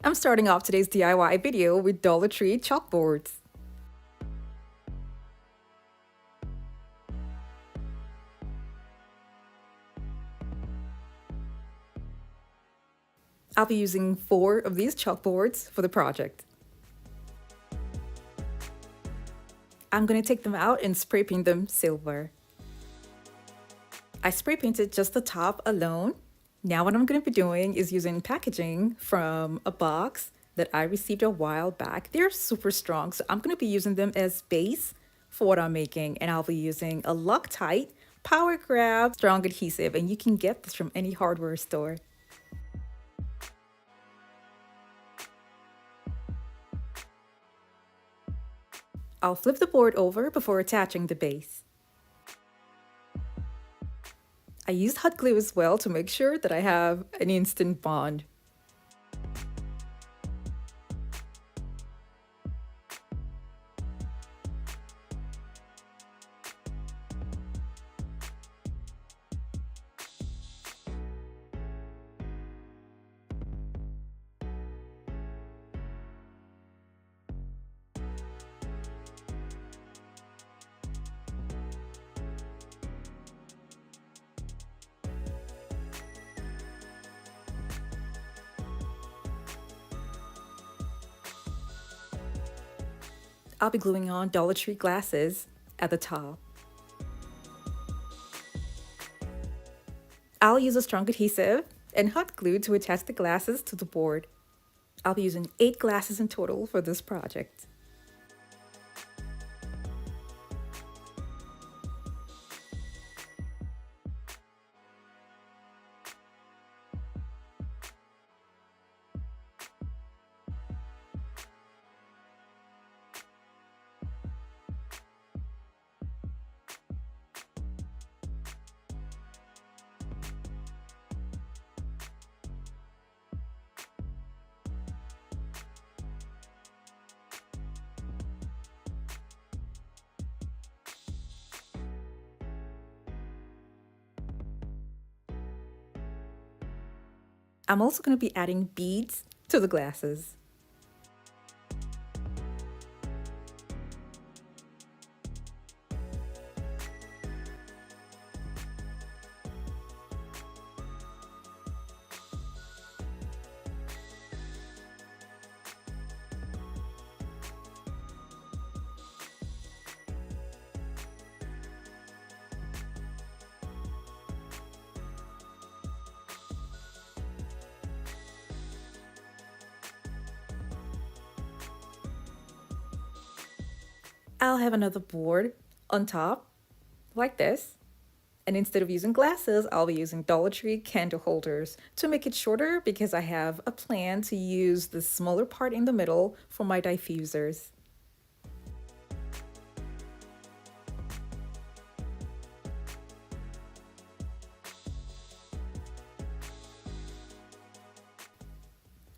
I'm starting off today's DIY video with Dollar Tree chalkboards. I'll be using 4 of these chalkboards for the project. I'm going to take them out and spray paint them silver. I spray painted just the top alone. Now what I'm going to be doing is using packaging from a box that I received a while back. They're super strong, so I'm going to be using them as base for what I'm making, and I'll be using a Loctite Power Grab strong adhesive, and you can get this from any hardware store. I'll flip the board over before attaching the base. I used hot glue as well to make sure that I have an instant bond. I'll be gluing on Dollar Tree glasses at the top. I'll use a strong adhesive and hot glue to attach the glasses to the board. I'll be using 8 glasses in total for this project. I'm also going to be adding beads to the glasses. I'll have another board on top like this, and instead of using glasses, I'll be using Dollar Tree candle holders to make it shorter because I have a plan to use the smaller part in the middle for my diffusers.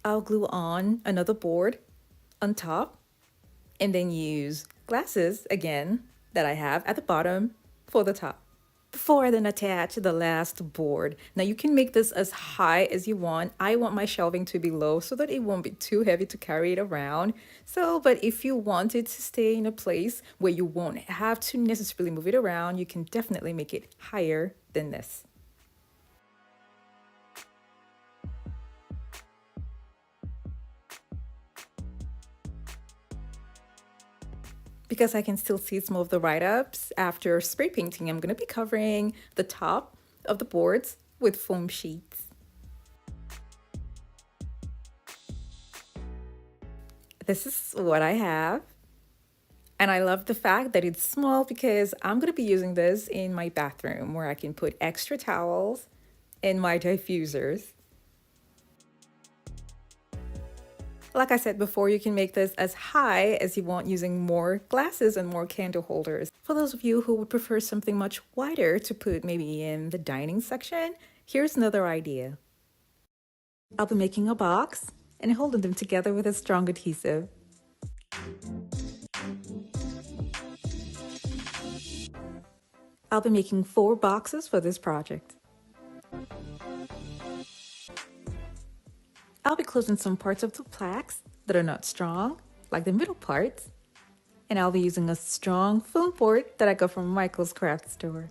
I'll glue on another board on top and then use glasses again that I have at the bottom for the top. Before I then attach the last board. Now you can make this as high as you want. I want my shelving to be low so that it won't be too heavy to carry it around. But if you want it to stay in a place where you won't have to necessarily move it around, you can definitely make it higher than this. Because I can still see some of the write-ups after spray painting, I'm going to be covering the top of the boards with foam sheets. This is what I have. And I love the fact that it's small because I'm going to be using this in my bathroom where I can put extra towels and my diffusers. Like I said before, you can make this as high as you want using more glasses and more candle holders. For those of you who would prefer something much wider to put maybe in the dining section, here's another idea. I'll be making a box and holding them together with a strong adhesive. I'll be making 4 boxes for this project. I'll be closing some parts of the plaques that are not strong, like the middle parts, and I'll be using a strong foam board that I got from Michael's craft store.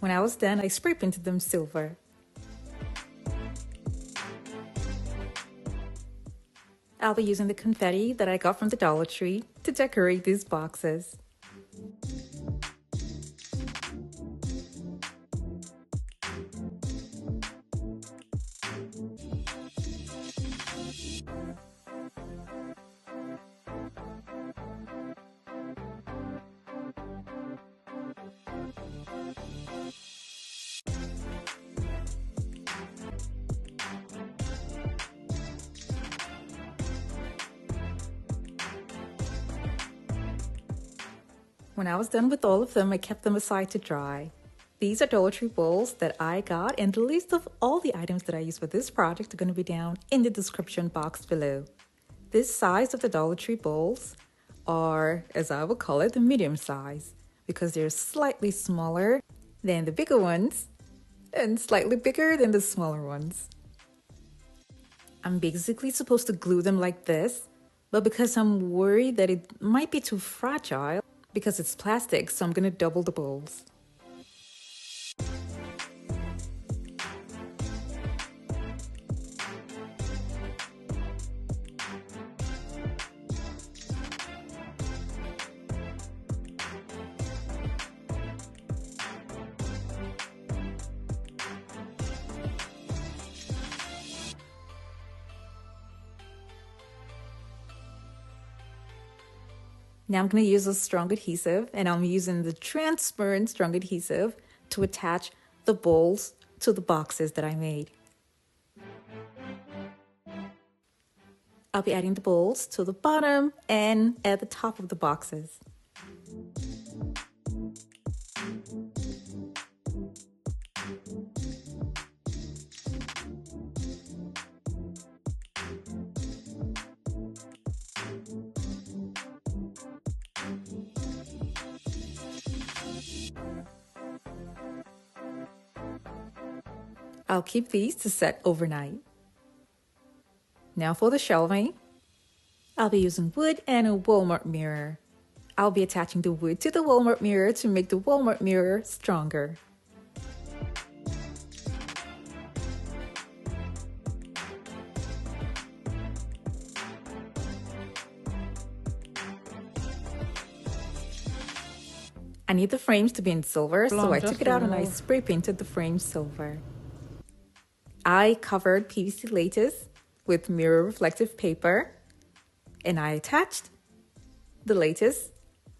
When I was done, I spray painted them silver. I'll be using the confetti that I got from the Dollar Tree to decorate these boxes. When I was done with all of them, I kept them aside to dry. These are Dollar Tree bowls that I got, and the list of all the items that I used for this project are going to be down in the description box below. This size of the Dollar Tree bowls are, as I would call it, the medium size, because they're slightly smaller than the bigger ones and slightly bigger than the smaller ones. I'm basically supposed to glue them like this, but because I'm worried that it might be too fragile, because it's plastic, so I'm going to double the bowls. Now I'm going to use a strong adhesive, and I'm using the transparent strong adhesive to attach the bowls to the boxes that I made. I'll be adding the bowls to the bottom and at the top of the boxes. I'll keep these to set overnight. Now for the shelving, I'll be using wood and a Walmart mirror. I'll be attaching the wood to the Walmart mirror to make the Walmart mirror stronger. I need the frames to be in silver, so I took it out and I spray painted the frames silver. I covered PVC lattice with mirror reflective paper, and I attached the lattice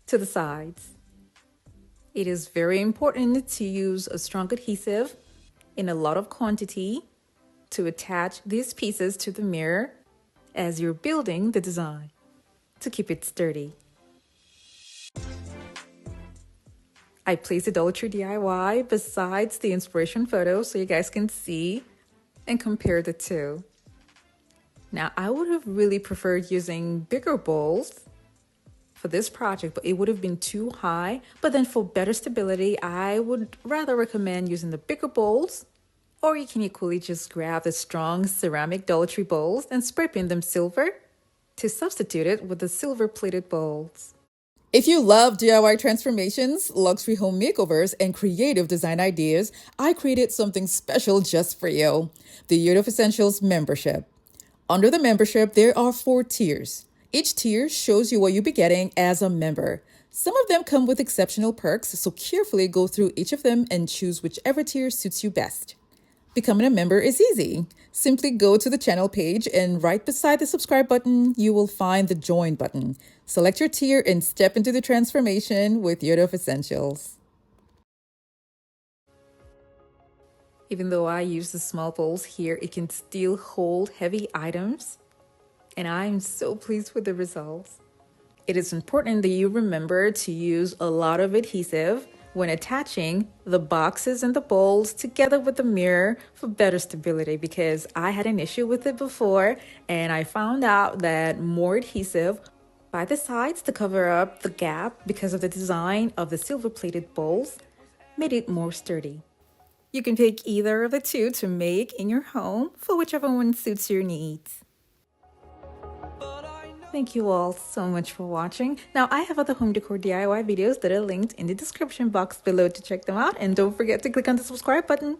to the sides. It is very important to use a strong adhesive in a lot of quantity to attach these pieces to the mirror as you're building the design to keep it sturdy. I placed a Dollar Tree DIY besides the inspiration photo so you guys can see and compare the two. Now, I would have really preferred using bigger bowls for this project, but it would have been too high. But then for better stability, I would rather recommend using the bigger bowls, or you can equally just grab the strong ceramic Dollar Tree bowls and spray paint them silver to substitute it with the silver plated bowls. If you love DIY transformations, luxury home makeovers, and creative design ideas, I created something special just for you, the Year of Essentials membership. Under the membership, there are 4 tiers. Each tier shows you what you'll be getting as a member. Some of them come with exceptional perks, so carefully go through each of them and choose whichever tier suits you best. Becoming a member is easy. Simply go to the channel page and right beside the subscribe button, you will find the join button. Select your tier and step into the transformation with Year of Essentials. Even though I use the small bowls here, it can still hold heavy items, and I'm so pleased with the results. It is important that you remember to use a lot of adhesive when attaching the boxes and the bowls together with the mirror for better stability, because I had an issue with it before and I found out that more adhesive by the sides to cover up the gap because of the design of the silver plated bowls made it more sturdy. You can pick either of the two to make in your home for whichever one suits your needs. Thank you all so much for watching. Now, I have other home decor DIY videos that are linked in the description box below to check them out. And don't forget to click on the subscribe button.